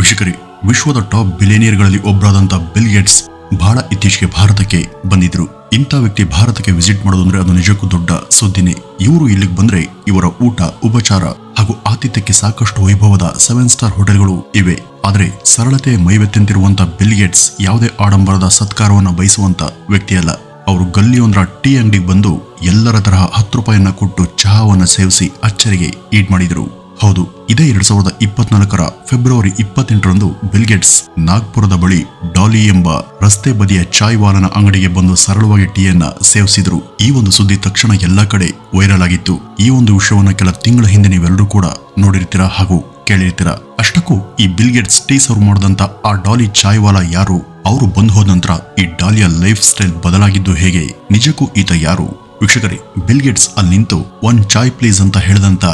ವೀಕ್ಷಕರೇ, ವಿಶ್ವದ top ಬಿಲಿಯನಿಯರ್ಗಳಲ್ಲಿ ಒಬ್ಬರಾದಂತ bill Gates ಬಹಳ ಇತ್ತೀಚೆಗೆ ಭಾರತಕ್ಕೆ ಬಂದಿದ್ರು. ಇಂಥ ವ್ಯಕ್ತಿ ಭಾರತಕ್ಕೆ ವಿಸಿಟ್ ಮಾಡೋದು ಅಂದ್ರೆ ಅದು ನಿಜಕ್ಕೂ ದೊಡ್ಡ ಸುದ್ದಿನೇ. ಇವರು ಇಲ್ಲಿಗೆ ಬಂದ್ರೆ ಇವರ ಊಟ, ಉಪಚಾರ ಹಾಗೂ ಆತಿಥ್ಯಕ್ಕೆ ಸಾಕಷ್ಟು ವೈಭವದ 7 ಸ್ಟಾರ್ ಹೋಟೆಲ್ಗಳು ಇವೆ. ಆದ್ರೆ ಸರಳತೆಯ ಮೈವೆತ್ತಂತಿರುವಂತ ಬಿಲ್ ಗೇಟ್ಸ್ ಯಾವುದೇ ಆಡಂಬರದ ಸತ್ಕಾರವನ್ನ ಬಯಸುವಂತ ವ್ಯಕ್ತಿಯಲ್ಲ. ಅವರು ಗಲ್ಲಿಯೊಂದರ ಟೀ ಅಂಗಡಿಗೆ ಬಂದು ಎಲ್ಲರ ತರಹ 10 ರೂಪಾಯಿಯನ್ನ ಕೊಟ್ಟು ಚಹಾವನ್ನ ಸೇವಿಸಿ ಅಚ್ಚರಿಗೆ ಈಡ್ ಮಾಡಿದ್ರು. ಹೌದು, ಇದೇ 2024 ಫೆಬ್ರವರಿ 28ರಂದು ಬಿಲ್ ಗೇಟ್ಸ್ ನಾಗ್ಪುರದ ಬಳಿ ಡಾಲಿ ಎಂಬ ರಸ್ತೆ ಬದಿಯ ಚಾಯ್ ವಾಲನ ಅಂಗಡಿಗೆ ಬಂದು ಸರಳವಾಗಿ ಟೀಯನ್ನ ಸೇವಿಸಿದ್ರು. ಈ ಒಂದು ಸುದ್ದಿ ತಕ್ಷಣ ಎಲ್ಲಾ ಕಡೆ ವೈರಲ್ ಆಗಿತ್ತು. ಈ ಒಂದು ವಿಷಯವನ್ನ ಕೆಲ ತಿಂಗಳ ಹಿಂದೆ ನೀವೆಲ್ಲರೂ ಕೂಡ ನೋಡಿರ್ತೀರಾ ಹಾಗೂ ಕೇಳಿರ್ತೀರಾ. ಅಷ್ಟಕ್ಕೂ ಈ ಬಿಲ್ ಗೇಟ್ಸ್ ಟೀ ಸರ್ವ್ ಮಾಡಿದಂತ ಆ ಡಾಲಿ ಚಾಯ್ ವಾಲಾ ಯಾರು? ಅವರು ಬಂದು ಹೋದ ನಂತರ ಈ ಡಾಲಿಯ ಲೈಫ್ ಸ್ಟೈಲ್ ಬದಲಾಗಿದ್ದು ಹೇಗೆ? ನಿಜಕ್ಕೂ ಈತ ಯಾರು? ವೀಕ್ಷಕರೇ, ಬಿಲ್ ಗೇಟ್ಸ್ ಅಲ್ಲಿ ನಿಂತು ಒನ್ ಚಾಯ್ ಪ್ಲೀಸ್ ಅಂತ ಹೇಳಿದಂತ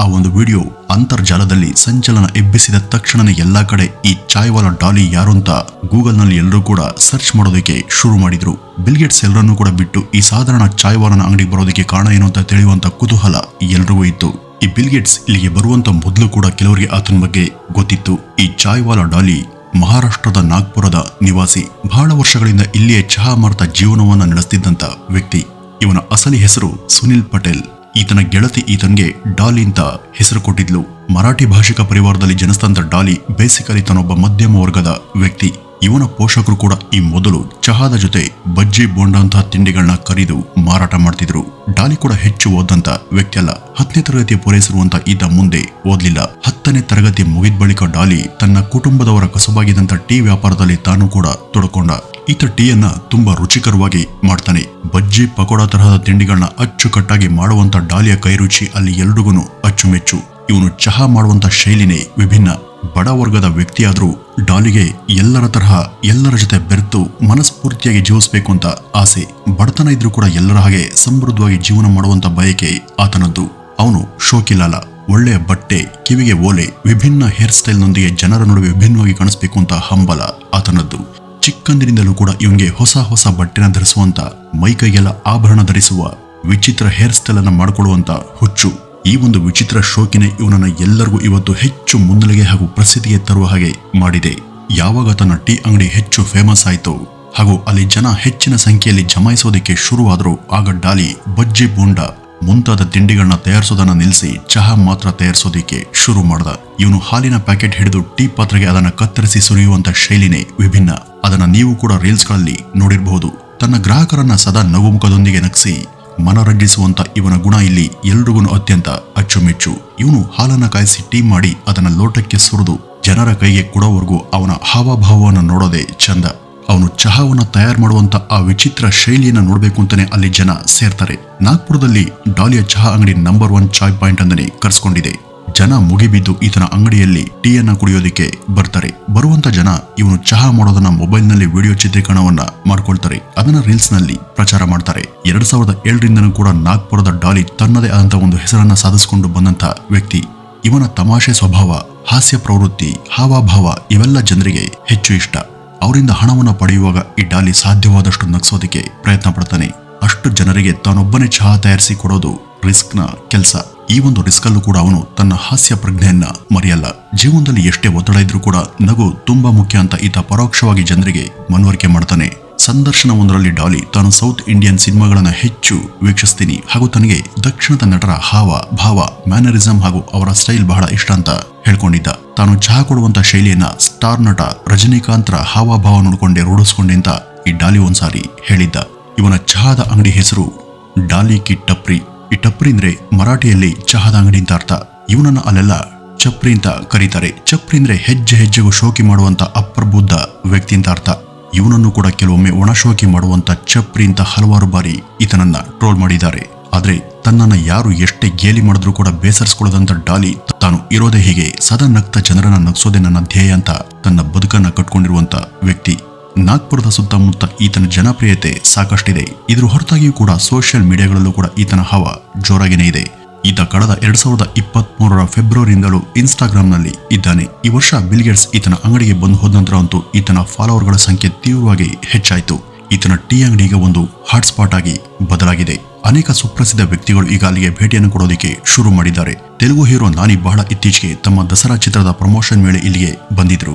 ಆ ಒಂದು ವಿಡಿಯೋ ಅಂತರ್ಜಾಲದಲ್ಲಿ ಸಂಚಲನ ಎಬ್ಬಿಸಿದ ತಕ್ಷಣನೇ ಎಲ್ಲಾ ಕಡೆ ಈ ಚಾಯ್ ವಾಲಾ ಡಾಲಿ ಯಾರು ಅಂತ ಗೂಗಲ್ ನಲ್ಲಿ ಎಲ್ಲರೂ ಕೂಡ ಸರ್ಚ್ ಮಾಡೋದಕ್ಕೆ ಶುರು ಮಾಡಿದ್ರು. ಬಿಲ್ ಗೇಟ್ಸ್ ಎಲ್ಲರನ್ನೂ ಕೂಡ ಬಿಟ್ಟು ಈ ಸಾಧಾರಣ ಚಾಯ್ ವಾಲನ ಅಂಗಡಿಗೆ ಬರೋದಕ್ಕೆ ಕಾರಣ ಏನು ಅಂತ ತಿಳಿಯುವಂತ ಕುತೂಹಲ ಎಲ್ರಿಗೂ ಇತ್ತು. ಈ ಬಿಲ್ ಗೇಟ್ಸ್ ಇಲ್ಲಿಗೆ ಬರುವಂತ ಮೊದಲು ಕೂಡ ಕೆಲವರಿಗೆ ಆತನ ಬಗ್ಗೆ ಗೊತ್ತಿತ್ತು. ಈ ಚಾಯ್ ವಾಲಾ ಡಾಲಿ ಮಹಾರಾಷ್ಟ್ರದ ನಾಗ್ಪುರದ ನಿವಾಸಿ. ಬಹಳ ವರ್ಷಗಳಿಂದ ಇಲ್ಲಿಯೇ ಚಹಾ ಮಾರ್ತಾ ಜೀವನವನ್ನ ನಡೆಸ್ತಿದ್ದಂತ ವ್ಯಕ್ತಿ. ಇವನ ಅಸಲಿ ಹೆಸರು ಸುನಿಲ್ ಪಟೇಲ್. ಈತನ ಗೆಳತಿ ಈತನ್ಗೆ ಡಾಲಿ ಅಂತ ಹೆಸರು ಕೊಟ್ಟಿದ್ಲು. ಮರಾಠಿ ಭಾಷಿಕ ಪರಿವಾರದಲ್ಲಿ ಜನಿಸಿದಂತ ಡಾಲಿ ಬೇಸಿಕಲಿ ತನ್ನೊಬ್ಬ ಮಧ್ಯಮ ವರ್ಗದ ವ್ಯಕ್ತಿ. ಇವನ ಪೋಷಕರು ಕೂಡ ಈ ಮೊದಲು ಚಹಾದ ಜೊತೆ ಬಜ್ಜಿ ಬೋಂಡ ಅಂತಹ ತಿಂಡಿಗಳನ್ನ ಕರಿದು ಮಾರಾಟ ಮಾಡ್ತಿದ್ರು. ಡಾಲಿ ಕೂಡ ಹೆಚ್ಚು ಓದಂತ ವ್ಯಕ್ತಿ ಅಲ್ಲ. 10ನೇ ತರಗತಿ ಪೂರೈಸಿರುವಂತ ಈತ ಮುಂದೆ ಓದ್ಲಿಲ್ಲ. 10ನೇ ತರಗತಿ ಮುಗಿದ ಬಳಿಕ ಡಾಲಿ ತನ್ನ ಕುಟುಂಬದವರ ಕಸುಬಾಗಿದ್ದಂತ ಟೀ ವ್ಯಾಪಾರದಲ್ಲಿ ತಾನು ಕೂಡ ತೊಡಕೊಂಡ. ಈತ ಟೀಯನ್ನ ತುಂಬಾ ರುಚಿಕರವಾಗಿ ಮಾಡ್ತಾನೆ. ಬಜ್ಜಿ, ಪಕೋಡ ತರಹದ ತಿಂಡಿಗಳನ್ನ ಅಚ್ಚುಕಟ್ಟಾಗಿ ಮಾಡುವಂತ ಡಾಲಿಯ ಕೈರುಚಿ ಅಲ್ಲಿ ಎಲ್ರಿಗೂ ಅಚ್ಚುಮೆಚ್ಚು. ಇವನು ಚಹಾ ಮಾಡುವಂತ ಶೈಲಿನೇ ವಿಭಿನ್ನ. ಬಡ ವರ್ಗದ ವ್ಯಕ್ತಿಯಾದ್ರೂ ಡಾಲಿಗೆ ಎಲ್ಲರ ತರಹ ಎಲ್ಲರ ಜೊತೆ ಬೆರೆತು ಮನಸ್ಫೂರ್ತಿಯಾಗಿ ಜೀವಿಸಬೇಕು ಅಂತ ಆಸೆ. ಬಡತನ ಇದ್ರೂ ಕೂಡ ಎಲ್ಲರ ಹಾಗೆ ಸಮೃದ್ಧವಾಗಿ ಜೀವನ ಮಾಡುವಂತ ಬಯಕೆ ಆತನದ್ದು. ಅವನು ಶೋಕಿಲಾಲ. ಒಳ್ಳೆಯ ಬಟ್ಟೆ, ಕಿವಿಗೆ ಓಲೆ, ವಿಭಿನ್ನ ಹೇರ್ ಸ್ಟೈಲ್ ನೊಂದಿಗೆ ಜನರ ನಡುವೆ ವಿಭಿನ್ನವಾಗಿ ಕಾಣಿಸ್ಬೇಕು ಅಂತ ಹಂಬಲ ಆತನದ್ದು. ಚಿಕ್ಕಂದಿನಿಂದಲೂ ಕೂಡ ಇವನಿಗೆ ಹೊಸ ಬಟ್ಟೆನ ಧರಿಸುವಂತ, ಮೈಕೈಗೆಲ್ಲ ಆಭರಣ ಧರಿಸುವ, ವಿಚಿತ್ರ ಹೇರ್ ಸ್ಟೈಲ್ ಅನ್ನ ಮಾಡಿಕೊಳ್ಳುವಂತ ಹುಚ್ಚು. ಈ ಒಂದು ವಿಚಿತ್ರ ಶೋಕಿನೇ ಇವನನ್ನ ಎಲ್ಲರಿಗೂ ಇವತ್ತು ಹೆಚ್ಚು ಮುನ್ನೆಲೆಗೆ ಹಾಗೂ ಪ್ರಸಿದ್ಧಿಗೆ ತರುವ ಹಾಗೆ ಮಾಡಿದೆ. ಯಾವಾಗ ತನ್ನ ಟೀ ಅಂಗಡಿ ಹೆಚ್ಚು ಫೇಮಸ್ ಆಯ್ತು ಹಾಗೂ ಅಲ್ಲಿ ಜನ ಹೆಚ್ಚಿನ ಸಂಖ್ಯೆಯಲ್ಲಿ ಜಮಾಯಿಸೋದಕ್ಕೆ ಶುರುವಾದ್ರು, ಆಗ ಡಾಲಿ ಬಜ್ಜಿ, ಬೋಂಡ ಮುಂತಾದ ತಿಂಡಿಗಳನ್ನ ತಯಾರಿಸೋದನ್ನ ನಿಲ್ಲಿಸಿ ಚಹಾ ಮಾತ್ರ ತಯಾರಿಸೋದಕ್ಕೆ ಶುರು ಮಾಡ್ದ. ಇವನು ಹಾಲಿನ ಪ್ಯಾಕೆಟ್ ಹಿಡಿದು ಟೀ ಪಾತ್ರೆಗೆ ಅದನ್ನ ಕತ್ತರಿಸಿ ಸುರಿಯುವಂತ ಶೈಲಿನೇ ವಿಭಿನ್ನ. ಅದನ್ನ ನೀವು ಕೂಡ ರೀಲ್ಸ್ ಗಳಲ್ಲಿ ನೋಡಿರಬಹುದು. ತನ್ನ ಗ್ರಾಹಕರನ್ನ ಸದಾ ನಗುಮುಖದೊಂದಿಗೆ ನಗಿಸಿ ಮನರಂಜಿಸುವಂತ ಇವನ ಗುಣ ಇಲ್ಲಿ ಎಲ್ರಿಗೂ ಅತ್ಯಂತ ಅಚ್ಚುಮೆಚ್ಚು. ಇವನು ಹಾಲನ್ನ ಕಾಯಿಸಿ ಟೀ ಮಾಡಿ ಅದನ್ನ ಲೋಟಕ್ಕೆ ಸುರಿದು ಜನರ ಕೈಗೆ ಕೊಡೋವರೆಗೂ ಅವನ ಹಾವಭಾವವನ್ನು ನೋಡೋದೇ ಚಂದ. ಅವನು ಚಹಾವನ್ನ ತಯಾರು ಮಾಡುವಂತ ಆ ವಿಚಿತ್ರ ಶೈಲಿಯನ್ನ ನೋಡ್ಬೇಕು ಅಂತಾನೆ ಅಲ್ಲಿ ಜನ ಸೇರ್ತಾರೆ. ನಾಗ್ಪುರದಲ್ಲಿ ಡಾಲಿಯ ಚಹಾ ಅಂಗಡಿ ನಂಬರ್ 1 ಚಾಯ್ ಪಾಯಿಂಟ್ ಅಂತಾನೆ ಕರ್ಸ್ಕೊಂಡಿದೆ. ಜನ ಮುಗಿಬಿದ್ದು ಈತನ ಅಂಗಡಿಯಲ್ಲಿ ಟೀಯನ್ನ ಕುಡಿಯೋದಕ್ಕೆ ಬರ್ತಾರೆ. ಬರುವಂತ ಜನ ಇವನು ಚಹಾ ಮಾಡೋದನ್ನ ಮೊಬೈಲ್ ನಲ್ಲಿ ವಿಡಿಯೋ ಚಿತ್ರೀಕರಣವನ್ನ ಮಾಡ್ಕೊಳ್ತಾರೆ. ಅದನ್ನ ರೀಲ್ಸ್ ನಲ್ಲಿ ಪ್ರಚಾರ ಮಾಡ್ತಾರೆ. 2007ರಿಂದನೂ ಕೂಡ ನಾಗ್ಪುರದ ಡಾಲಿ ತನ್ನದೇ ಆದಂತ ಒಂದು ಹೆಸರನ್ನ ಸಾಧಿಸಿಕೊಂಡು ಬಂದಂತ ವ್ಯಕ್ತಿ. ಇವನ ತಮಾಷೆ ಸ್ವಭಾವ, ಹಾಸ್ಯ ಪ್ರವೃತ್ತಿ, ಹಾವಭಾವ ಇವೆಲ್ಲ ಜನರಿಗೆ ಹೆಚ್ಚು ಇಷ್ಟ. ಅವರಿಂದ ಹಣವನ್ನ ಪಡೆಯುವಾಗ ಈ ಡಾಲಿ ಸಾಧ್ಯವಾದಷ್ಟು ನಗಿಸೋದಕ್ಕೆ ಪ್ರಯತ್ನ ಪಡ್ತಾನೆ. ಅಷ್ಟು ಜನರಿಗೆ ತಾನೊಬ್ಬನೇ ಚಹಾ ತಯಾರಿಸಿ ಕೊಡೋದು ರಿಸ್ಕ್ ನ ಕೆಲಸ. ಈ ಒಂದು ರಿಸ್ಕ್ ಅಲ್ಲೂ ಕೂಡ ಅವನು ತನ್ನ ಹಾಸ್ಯ ಪ್ರಜ್ಞೆಯನ್ನ ಮರೆಯಲ್ಲ. ಜೀವನದಲ್ಲಿ ಎಷ್ಟೇ ಒತ್ತಡ ಇದ್ರೂ ಕೂಡ ನಗು ತುಂಬಾ ಮುಖ್ಯ ಅಂತ ಈತ ಪರೋಕ್ಷವಾಗಿ ಜನರಿಗೆ ಮನವರಿಕೆ ಮಾಡ್ತಾನೆ. ಸಂದರ್ಶನವೊಂದರಲ್ಲಿ ಡಾಲಿ ತಾನು ಸೌತ್ ಇಂಡಿಯನ್ ಸಿನಿಮಾಗಳನ್ನ ಹೆಚ್ಚು ವೀಕ್ಷಿಸ್ತೀನಿ ಹಾಗೂ ತನಗೆ ದಕ್ಷಿಣದ ನಟರ ಹಾವ ಭಾವ, ಮ್ಯಾನರಿಸಂ ಹಾಗೂ ಅವರ ಸ್ಟೈಲ್ ಬಹಳ ಇಷ್ಟ ಅಂತ ಹೇಳ್ಕೊಂಡಿದ್ದ. ತಾನು ಚಹಾ ಕೊಡುವಂತ ಶೈಲಿಯನ್ನ ಸ್ಟಾರ್ ನಟ ರಜನಿಕಾಂತ್ರ ಹಾವಭಾವ ನೋಡ್ಕೊಂಡೆ ರೂಢಿಸ್ಕೊಂಡೆ ಅಂತ ಈ ಡಾಲಿ ಒಂದ್ಸಾರಿ ಹೇಳಿದ್ದ. ಇವನ ಚಹಾದ ಅಂಗಡಿ ಹೆಸರು ಡಾಲಿ ಕಿ ಟಪ್ರಿ. ಈ ಟಪ್ರಿ ಅಂದ್ರೆ ಮರಾಠಿಯಲ್ಲಿ ಚಹಾದ ಅಂಗಡಿ ಅಂತ ಅರ್ಥ. ಇವನನ್ನ ಅಲ್ಲೆಲ್ಲ ಚಪ್ರಿ ಅಂತ ಕರೀತಾರೆ. ಚಪ್ರಿ ಅಂದ್ರೆ ಹೆಜ್ಜೆ ಹೆಜ್ಜೆಗೂ ಶೋಕಿ ಮಾಡುವಂತ ಅಪ್ರಬುದ್ಧ ವ್ಯಕ್ತಿ ಅಂತ ಅರ್ಥ. ಇವನನ್ನು ಕೂಡ ಕೆಲವೊಮ್ಮೆ ಒಣಶೋಕಿ ಮಾಡುವಂತ ಚಪ್ರಿ ಅಂತ ಹಲವಾರು ಬಾರಿ ಈತನನ್ನ ಟ್ರೋಲ್ ಮಾಡಿದ್ದಾರೆ. ಆದ್ರೆ ತನ್ನನ್ನ ಯಾರು ಎಷ್ಟೇ ಗೇಲಿ ಮಾಡಿದ್ರೂ ಕೂಡ ಬೇಸರಿಸಿಕೊಳ್ಳದಂತ ಡಾಲಿ ತಾನು ಇರೋದೇ ಹೀಗೆ ಸದಾ ನಗ್ತ ಜನರನ್ನ ನಗಿಸೋದೇ ನನ್ನ ಧ್ಯೇಯ ಅಂತ ತನ್ನ ಬದುಕನ್ನ ಕಟ್ಕೊಂಡಿರುವಂತ ವ್ಯಕ್ತಿ. ನಾಗ್ಪುರದ ಸುತ್ತಮುತ್ತ ಈತನ ಜನಪ್ರಿಯತೆ ಸಾಕಷ್ಟಿದೆ. ಇದ್ರ ಹೊರತಾಗಿಯೂ ಕೂಡ ಸೋಷಿಯಲ್ ಮೀಡಿಯಾಗಳಲ್ಲೂ ಕೂಡ ಈತನ ಹವ ಜೋರಾಗಿನೇ ಇದೆ. ಈತ ಕಳೆದ 2023 ಫೆಬ್ರವರಿಯಿಂದಲೂ ಇನ್ಸ್ಟಾಗ್ರಾಂನಲ್ಲಿ ಇದ್ದಾನೆ. ಈ ವರ್ಷ ಬಿಲ್ ಗೇಟ್ಸ್ ಈತನ ಅಂಗಡಿಗೆ ಬಂದು ಹೋದ ನಂತರ ಅಂತೂ ಈತನ ಫಾಲೋವರ್ಗಳ ಸಂಖ್ಯೆ ತೀವ್ರವಾಗಿ ಹೆಚ್ಚಾಯಿತು. ಈತನ ಟೀ ಅಂಗಡಿ ಈಗ ಒಂದು ಹಾಟ್ಸ್ಪಾಟ್ ಆಗಿ ಬದಲಾಗಿದೆ. ಅನೇಕ ಸುಪ್ರಸಿದ್ಧ ವ್ಯಕ್ತಿಗಳು ಈಗ ಅಲ್ಲಿಗೆ ಭೇಟಿಯನ್ನು ಕೊಡೋದಕ್ಕೆ ಶುರು ಮಾಡಿದ್ದಾರೆ. ತೆಲುಗು ಹೀರೋ ನಾನಿ ಬಹಳ ಇತ್ತೀಚೆಗೆ ತಮ್ಮ ದಸರಾ ಚಿತ್ರದ ಪ್ರಮೋಷನ್ ವೇಳೆ ಇಲ್ಲಿಗೆ ಬಂದಿದ್ರು.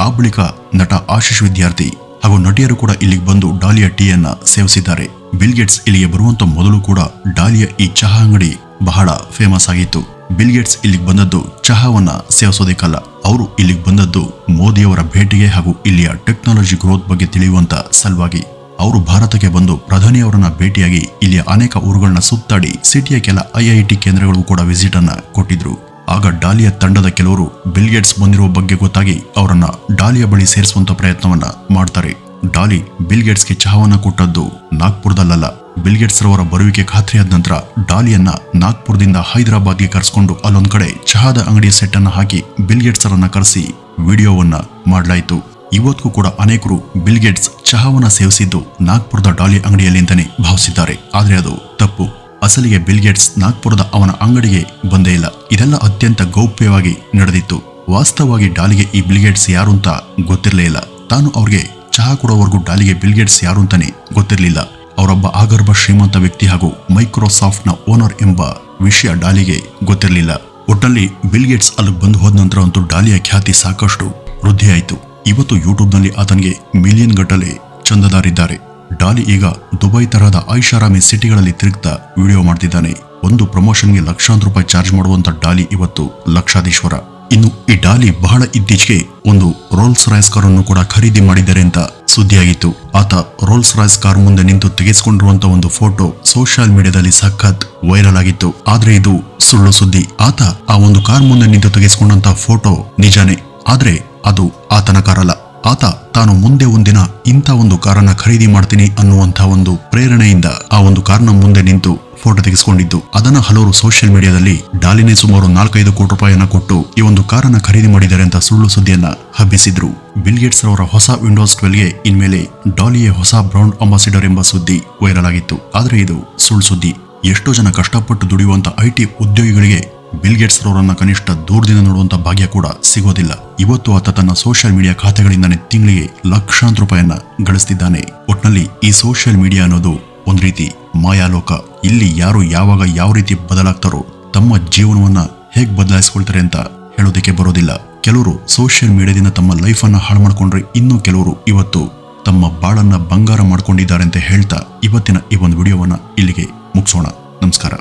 ಆ ಬಳಿಕ ನಟ ಆಶೀಶ್ ವಿದ್ಯಾರ್ಥಿ ಹಾಗೂ ನಟಿಯರು ಕೂಡ ಇಲ್ಲಿಗೆ ಬಂದು ಡಾಲಿಯ ಟೀಯನ್ನ ಸೇವಿಸಿದ್ದಾರೆ. ಬಿಲ್ ಗೇಟ್ಸ್ ಇಲ್ಲಿಗೆ ಬರುವಂತ ಮೊದಲು ಕೂಡ ಡಾಲಿಯ ಈ ಚಹಾ ಅಂಗಡಿ ಬಹಳ ಫೇಮಸ್ ಆಗಿತ್ತು. ಬಿಲ್ ಗೇಟ್ಸ್ ಇಲ್ಲಿಗೆ ಬಂದದ್ದು ಚಹಾವನ್ನ ಸೇವಿಸೋದಕ್ಕಲ್ಲ, ಅವರು ಇಲ್ಲಿಗೆ ಬಂದದ್ದು ಮೋದಿಯವರ ಭೇಟಿಗೆ ಹಾಗೂ ಇಲ್ಲಿಯ ಟೆಕ್ನಾಲಜಿ ಗ್ರೋತ್ ಬಗ್ಗೆ ತಿಳಿಯುವಂತ ಸಲುವಾಗಿ. ಅವರು ಭಾರತಕ್ಕೆ ಬಂದು ಪ್ರಧಾನಿಯವರನ್ನ ಭೇಟಿಯಾಗಿ ಇಲ್ಲಿಯ ಅನೇಕ ಊರುಗಳನ್ನ ಸುತ್ತಾಡಿ ಸಿಟಿಯ ಕೆಲ IIT ಕೇಂದ್ರಗಳು ಕೂಡ ವಿಸಿಟ್ ಅನ್ನ ಕೊಟ್ಟಿದ್ರು. ಆಗ ಡಾಲಿಯ ತಂಡದ ಕೆಲವರು ಬಿಲ್ ಗೇಟ್ಸ್ ಬಂದಿರುವ ಬಗ್ಗೆ ಗೊತ್ತಾಗಿ ಅವರನ್ನ ಡಾಲಿಯ ಬಳಿ ಸೇರಿಸುವಂತ ಪ್ರಯತ್ನವನ್ನ ಮಾಡ್ತಾರೆ. ಡಾಲಿ ಬಿಲ್ ಗೇಟ್ಸ್ಗೆ ಚಹಾವನ್ನ ಕೊಟ್ಟದ್ದು ನಾಗ್ಪುರದಲ್ಲ. ಬಿಲ್ ಗೇಟ್ಸ್ ರವರ ಬರುವಿಕೆ ಖಾತ್ರಿಯಾದ ನಂತರ ಡಾಲಿಯನ್ನ ನಾಗ್ಪುರದಿಂದ ಹೈದರಾಬಾದ್ಗೆ ಕರೆಸ್ಕೊಂಡು ಅಲ್ಲೊಂದ್ ಕಡೆ ಚಹಾದ ಅಂಗಡಿಯ ಸೆಟ್ ಅನ್ನ ಹಾಕಿ ಬಿಲ್ ಗೇಟ್ಸ್ ರನ್ನ ಕರೆಸಿ ವಿಡಿಯೋವನ್ನ ಮಾಡಲಾಯಿತು. ಇವತ್ತಿಗೂ ಕೂಡ ಅನೇಕರು ಬಿಲ್ ಗೇಟ್ಸ್ ಚಹಾವನ್ನ ಸೇವಿಸಿದ್ದು ನಾಗ್ಪುರದ ಡಾಲಿ ಅಂಗಡಿಯಲ್ಲಿ ಅಂತಾನೆ ಭಾವಿಸಿದ್ದಾರೆ. ಆದ್ರೆ ಅದು ತಪ್ಪು. ಅಸಲಿಗೆ ಬಿಲ್ ಗೇಟ್ಸ್ ನಾಗ್ಪುರದ ಅವನ ಅಂಗಡಿಗೆ ಬಂದೇ ಇಲ್ಲ. ಇದೆಲ್ಲ ಅತ್ಯಂತ ಗೌಪ್ಯವಾಗಿ ನಡೆದಿತ್ತು. ವಾಸ್ತವವಾಗಿ ಡಾಲಿಗೆ ಈ ಬಿಲ್ ಗೇಟ್ಸ್ ಯಾರು ಅಂತ ಗೊತ್ತಿರಲೇ ಇಲ್ಲ. ತಾನು ಅವ್ರಿಗೆ ಚಹಾ ಕೊಡೋವರೆಗೂ ಡಾಲಿಗೆ ಬಿಲ್ ಗೇಟ್ಸ್ ಯಾರು ಅಂತಾನೆ ಗೊತ್ತಿರಲಿಲ್ಲ. ಅವರೊಬ್ಬ ಆಗರ್ಭ ಶ್ರೀಮಂತ ವ್ಯಕ್ತಿ ಹಾಗೂ ಮೈಕ್ರೋಸಾಫ್ಟ್ ನ ಓನರ್ ಎಂಬ ವಿಷಯ ಡಾಲಿಗೆ ಗೊತ್ತಿರಲಿಲ್ಲ. ಒಟ್ಟಲ್ಲಿ ಬಿಲ್ ಗೇಟ್ಸ್ ಅಲ್ಲಿಗೆ ಬಂದು ಹೋದ ನಂತರ ಅಂತೂ ಡಾಲಿಯ ಖ್ಯಾತಿ ಸಾಕಷ್ಟು ವೃದ್ಧಿಯಾಯಿತು. ಇವತ್ತು ಯೂಟ್ಯೂಬ್ ನಲ್ಲಿ ಆತನಿಗೆ ಮಿಲಿಯನ್ ಗಟ್ಟಲೆ ಚಂದದಾರಿದ್ದಾರೆ. ಡಾಲಿ ಈಗ ದುಬೈ ತರಹದ ಐಷಾರಾಮಿ ಸಿಟಿಗಳಲ್ಲಿ ತಿರುಗ್ತಾ ವಿಡಿಯೋ ಮಾಡ್ತಿದ್ದಾನೆ. ಒಂದು ಪ್ರಮೋಷನ್ಗೆ ಲಕ್ಷಾಂತರ ರೂಪಾಯಿ ಚಾರ್ಜ್ ಮಾಡುವಂತ ಡಾಲಿ ಇವತ್ತು ಲಕ್ಷಾಧೀಶ್ವರ. ಇನ್ನು ಈ ಡಾಲಿ ಬಹಳ ಇತ್ತೀಚೆಗೆ ಒಂದು ರೋಲ್ಸ್ ರಾಯ್ಸ್ ಕಾರನ್ನು ಕೂಡ ಖರೀದಿ ಮಾಡಿದ್ದಾರೆ ಅಂತ ಸುದ್ದಿಯಾಗಿತ್ತು. ಆತ ರೋಲ್ಸ್ ರಾಯ್ಸ್ ಕಾರ್ ಮುಂದೆ ನಿಂತು ತೆಗೆಸಿಕೊಂಡಿರುವಂತ ಒಂದು ಫೋಟೋ ಸೋಷಿಯಲ್ ಮೀಡಿಯಾದಲ್ಲಿ ಸಖತ್ ವೈರಲ್ ಆಗಿತ್ತು. ಆದ್ರೆ ಇದು ಸುಳ್ಳು ಸುದ್ದಿ. ಆತ ಆ ಒಂದು ಕಾರ್ ಮುಂದೆ ನಿಂತು ತೆಗೆಸಿಕೊಂಡಂತ ಫೋಟೋ ನಿಜಾನೇ, ಆದ್ರೆ ಅದು ಆತನ ಕಾರಲ್ಲ. ಆತ ತಾನು ಮುಂದೆ ಒಂದಿನ ಇಂಥ ಒಂದು ಕಾರನ್ನ ಖರೀದಿ ಮಾಡ್ತೀನಿ ಅನ್ನುವಂಥ ಒಂದು ಪ್ರೇರಣೆಯಿಂದ ಆ ಒಂದು ಕಾರ್ನ ಮುಂದೆ ನಿಂತು ಫೋಟೋ ತೆಗೆಸಿಕೊಂಡಿದ್ದು. ಅದನ್ನ ಹಲವರು ಸೋಷಿಯಲ್ ಮೀಡಿಯಾದಲ್ಲಿ ಡಾಲಿನೇ ಸುಮಾರು 4-5 ಕೋಟಿ ರೂಪಾಯಿಯನ್ನ ಕೊಟ್ಟು ಈ ಒಂದು ಕಾರನ್ನ ಖರೀದಿ ಮಾಡಿದ್ದಾರೆ ಅಂತ ಸುಳ್ಳು ಸುದ್ದಿಯನ್ನ ಹಬ್ಬಿಸಿದ್ರು. ಬಿಲ್ ಗೇಟ್ಸ್ ರವರ ಹೊಸ ವಿಂಡೋಸ್ 12ಗೆ ಇನ್ಮೇಲೆ ಡಾಲಿಯೇ ಹೊಸ ಬ್ರಾಂಡ್ ಅಂಬಾಸಿಡರ್ ಎಂಬ ಸುದ್ದಿ ವೈರಲ್ ಆಗಿತ್ತು. ಆದ್ರೆ ಇದು ಸುಳ್ಳು ಸುದ್ದಿ. ಎಷ್ಟೋ ಜನ ಕಷ್ಟಪಟ್ಟು ದುಡಿಯುವಂತ IT ಉದ್ಯೋಗಿಗಳಿಗೆ ಬಿಲ್ ಗೇಟ್ಸ್ ರವರನ್ನ ಕನಿಷ್ಠ ದೂರದಿಂದ ನೋಡುವಂತ ಭಾಗ್ಯ ಕೂಡ ಸಿಗೋದಿಲ್ಲ. ಇವತ್ತು ಆತ ತನ್ನ ಸೋಷಿಯಲ್ ಮೀಡಿಯಾ ಖಾತೆಗಳಿಂದಾನೆ ತಿಂಗಳಿಗೆ ಲಕ್ಷಾಂತರ ರೂಪಾಯಿಯನ್ನ ಗಳಿಸ್ತಿದ್ದಾನೆ. ಒಟ್ನಲ್ಲಿ ಈ ಸೋಷಿಯಲ್ ಮೀಡಿಯಾ ಅನ್ನೋದು ಒಂದ್ ರೀತಿ ಮಾಯಾಲೋಕ. ಇಲ್ಲಿ ಯಾರು ಯಾವಾಗ ಯಾವ ರೀತಿ ಬದಲಾಗ್ತಾರೋ, ತಮ್ಮ ಜೀವನವನ್ನ ಹೇಗ್ ಬದಲಾಯಿಸ್ಕೊಳ್ತಾರೆ ಅಂತ ಹೇಳೋದಕ್ಕೆ ಬರೋದಿಲ್ಲ. ಕೆಲವರು ಸೋಷಿಯಲ್ ಮೀಡಿಯಾದಿಂದ ತಮ್ಮ ಲೈಫ್ ಅನ್ನ ಹಾಳು ಮಾಡ್ಕೊಂಡ್ರೆ, ಇನ್ನು ಕೆಲವರು ಇವತ್ತು ತಮ್ಮ ಬಾಳನ್ನ ಬಂಗಾರ ಮಾಡ್ಕೊಂಡಿದ್ದಾರೆ ಅಂತ ಹೇಳ್ತಾ ಇವತ್ತಿನ ಈ ಒಂದು ವಿಡಿಯೋವನ್ನ ಇಲ್ಲಿಗೆ ಮುಗಿಸೋಣ. ನಮಸ್ಕಾರ.